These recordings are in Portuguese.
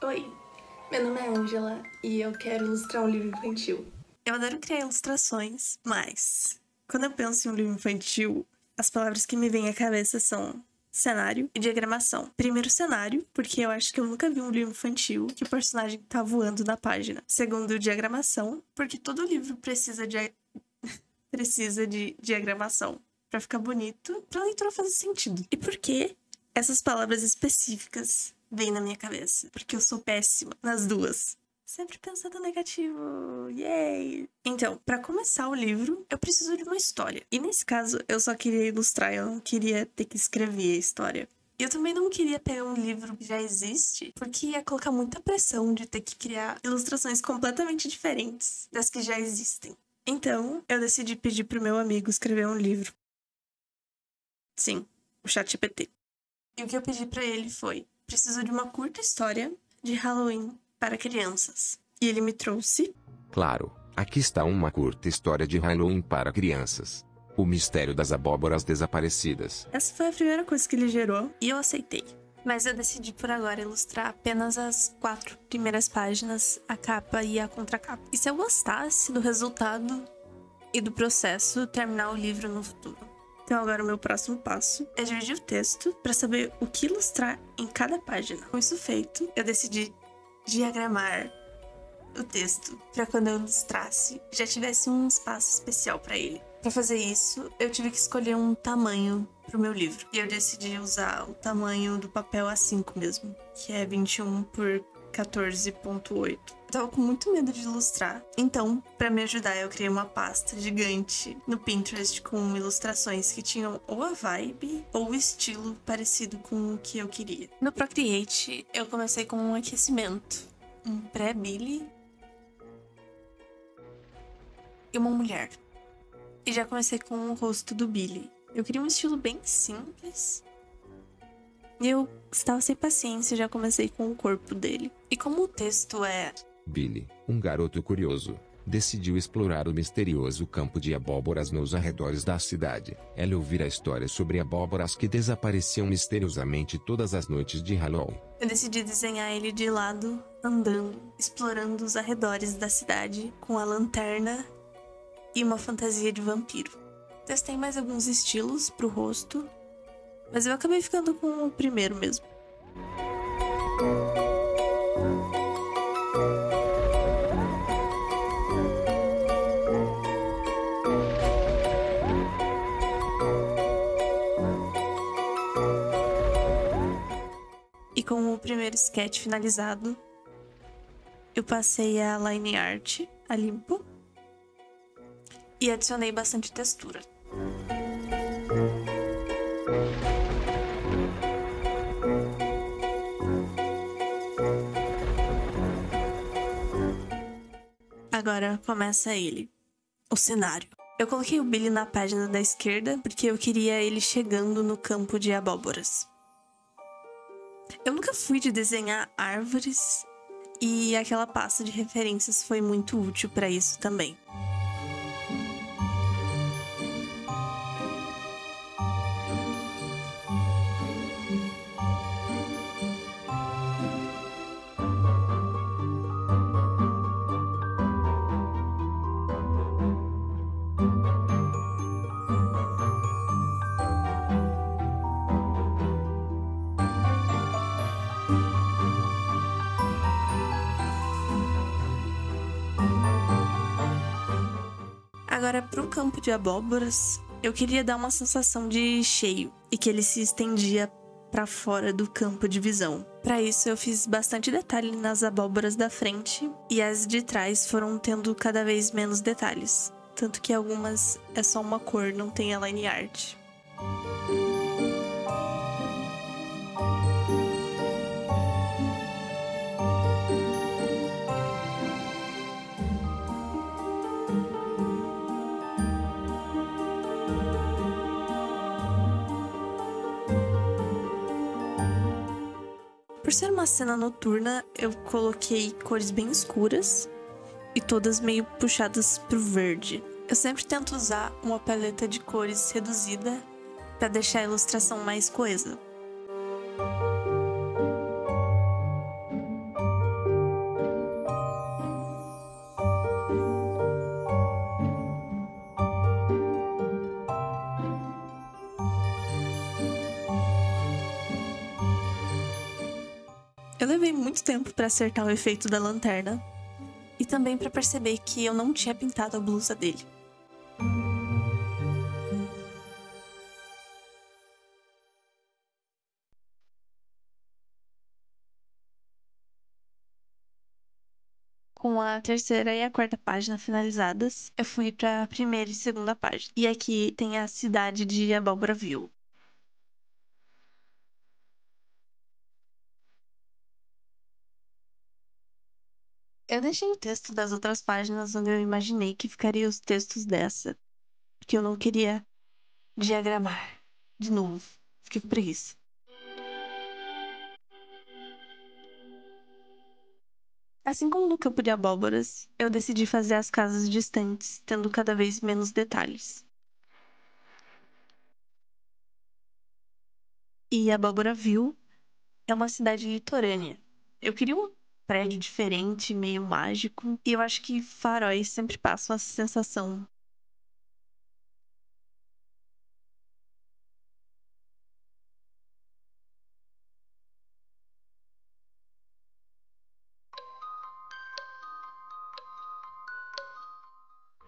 Oi, meu nome é Angela e eu quero ilustrar um livro infantil. Eu adoro criar ilustrações, mas quando eu penso em um livro infantil, as palavras que me vêm à cabeça são cenário e diagramação. Primeiro, cenário, porque eu acho que eu nunca vi um livro infantil que o personagem tá voando na página. Segundo, diagramação, porque todo livro precisa de diagramação pra ficar bonito, pra leitura fazer sentido. E por que essas palavras específicas vêm na minha cabeça? Porque eu sou péssima nas duas. Sempre pensando negativo, yay! Então, pra começar o livro, eu preciso de uma história. E nesse caso, eu só queria ilustrar, eu não queria ter que escrever a história. E eu também não queria pegar um livro que já existe, porque ia colocar muita pressão de ter que criar ilustrações completamente diferentes das que já existem. Então, eu decidi pedir pro meu amigo escrever um livro. Sim, o ChatGPT. E o que eu pedi pra ele foi: preciso de uma curta história de Halloween para crianças. E ele me trouxe... Claro, aqui está uma curta história de Halloween para crianças. O mistério das abóboras desaparecidas. Essa foi a primeira coisa que ele gerou e eu aceitei. Mas eu decidi por agora ilustrar apenas as 4 primeiras páginas, a capa e a contracapa. E se eu gostasse do resultado e do processo, terminar o livro no futuro. Então agora o meu próximo passo é dividir o texto para saber o que ilustrar em cada página. Com isso feito, eu decidi diagramar o texto para quando eu ilustrasse já tivesse um espaço especial para ele. Para fazer isso, eu tive que escolher um tamanho pro meu livro. E eu decidi usar o tamanho do papel A5 mesmo, que é 21 por 14.8. Eu tava com muito medo de ilustrar, então, para me ajudar, eu criei uma pasta gigante no Pinterest com ilustrações que tinham ou a vibe ou o estilo parecido com o que eu queria. No Procreate, eu comecei com um aquecimento, um pré-Billy e uma mulher. E já comecei com o rosto do Billy. Eu queria um estilo bem simples. E eu estava sem paciência e já comecei com o corpo dele. E como o texto é... Billy, um garoto curioso, decidiu explorar o misterioso campo de abóboras nos arredores da cidade. Ela ouvira a história sobre abóboras que desapareciam misteriosamente todas as noites de Halloween. Eu decidi desenhar ele de lado, andando, explorando os arredores da cidade, com a lanterna e uma fantasia de vampiro. Testei mais alguns estilos pro rosto, mas eu acabei ficando com o primeiro mesmo. E com o primeiro sketch finalizado, eu passei a line art a limpo e adicionei bastante textura. Agora começa ele, o cenário. Eu coloquei o Billy na página da esquerda porque eu queria ele chegando no campo de abóboras. Eu nunca fui de desenhar árvores e aquela pasta de referências foi muito útil para isso também. Agora, pro campo de abóboras, eu queria dar uma sensação de cheio e que ele se estendia para fora do campo de visão. Para isso, eu fiz bastante detalhe nas abóboras da frente e as de trás foram tendo cada vez menos detalhes. Tanto que algumas é só uma cor, não tem a line art. Por ser uma cena noturna, eu coloquei cores bem escuras e todas meio puxadas pro verde. Eu sempre tento usar uma paleta de cores reduzida para deixar a ilustração mais coesa. Eu levei muito tempo para acertar o efeito da lanterna e também para perceber que eu não tinha pintado a blusa dele. Com a terceira e a quarta página finalizadas, eu fui para a primeira e segunda página. E aqui tem a cidade de Abóboraville. Eu deixei o texto das outras páginas onde eu imaginei que ficaria os textos dessa, porque eu não queria diagramar de novo. Fiquei com preguiça. Assim como no campo de abóboras, eu decidi fazer as casas distantes, tendo cada vez menos detalhes. E Abóboraville é uma cidade litorânea. Eu queria um prédio diferente, meio mágico, e eu acho que faróis sempre passam essa sensação.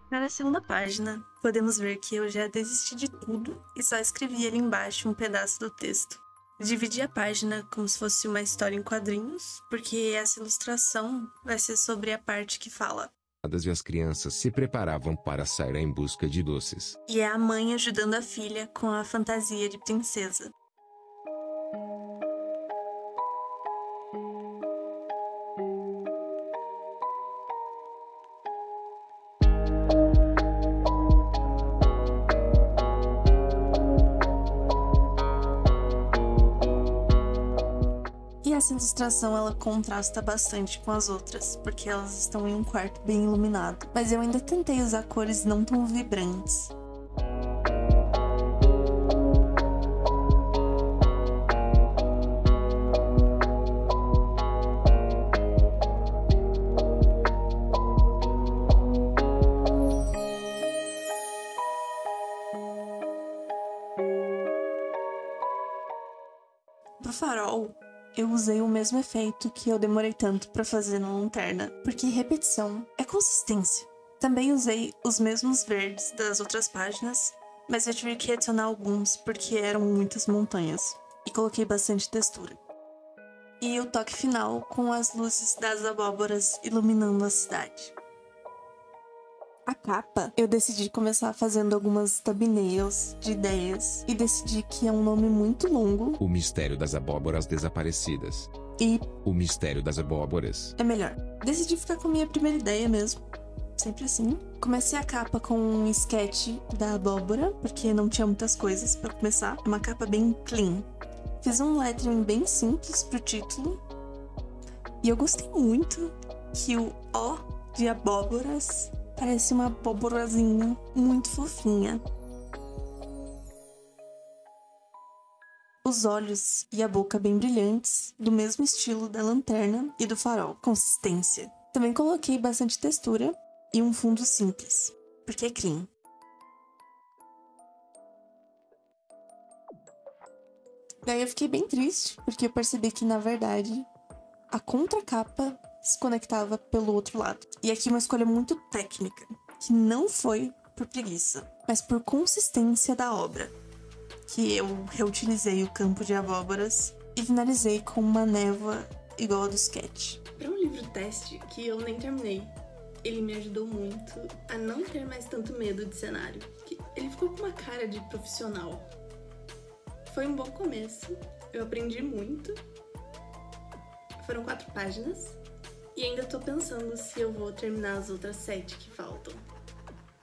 Na segunda página, podemos ver que eu já desisti de tudo e só escrevi ali embaixo um pedaço do texto. Dividi a página como se fosse uma história em quadrinhos, porque essa ilustração vai ser sobre a parte que fala. E as crianças se preparavam para sair em busca de doces. E é a mãe ajudando a filha com a fantasia de princesa. E essa ilustração ela contrasta bastante com as outras, porque elas estão em um quarto bem iluminado. Mas eu ainda tentei usar cores não tão vibrantes. Pro farol, eu usei o mesmo efeito que eu demorei tanto pra fazer na lanterna, porque repetição é consistência. Também usei os mesmos verdes das outras páginas, mas eu tive que adicionar alguns porque eram muitas montanhas, e coloquei bastante textura. E o toque final com as luzes das abóboras iluminando a cidade. A capa, eu decidi começar fazendo algumas thumbnails de ideias e decidi que é um nome muito longo. O mistério das abóboras desaparecidas. E o mistério das abóboras. É melhor. Decidi ficar com a minha primeira ideia mesmo. Sempre assim. Comecei a capa com um sketch da abóbora, porque não tinha muitas coisas pra começar. Uma capa bem clean. Fiz um lettering bem simples pro título. E eu gostei muito que o O de abóboras parece uma abóborazinha muito fofinha. Os olhos e a boca bem brilhantes, do mesmo estilo da lanterna e do farol. Consistência. Também coloquei bastante textura e um fundo simples, porque é clean. Daí eu fiquei bem triste, porque eu percebi que, na verdade, a contracapa se conectava pelo outro lado. E aqui uma escolha muito técnica, que não foi por preguiça, mas por consistência da obra. Que eu reutilizei o campo de abóboras e finalizei com uma névoa igual a do sketch. Para um livro teste que eu nem terminei, ele me ajudou muito a não ter mais tanto medo de cenário. Ele ficou com uma cara de profissional. Foi um bom começo, eu aprendi muito. Foram 4 páginas. E ainda tô pensando se eu vou terminar as outras 7 que faltam.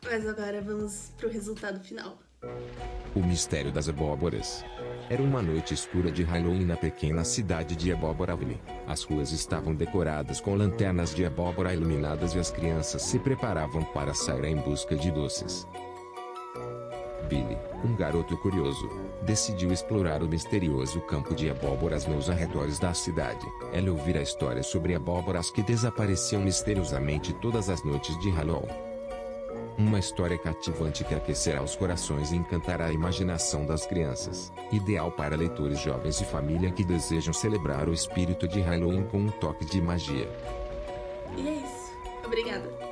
Mas agora vamos pro resultado final. O mistério das abóboras. Era uma noite escura de Halloween na pequena cidade de Abóboraville. As ruas estavam decoradas com lanternas de abóbora iluminadas e as crianças se preparavam para sair em busca de doces. Billy, um garoto curioso, decidiu explorar o misterioso campo de abóboras nos arredores da cidade. Ela ouvira a história sobre abóboras que desapareciam misteriosamente todas as noites de Halloween. Uma história cativante que aquecerá os corações e encantará a imaginação das crianças. Ideal para leitores jovens e família que desejam celebrar o espírito de Halloween com um toque de magia. E é isso. Obrigada.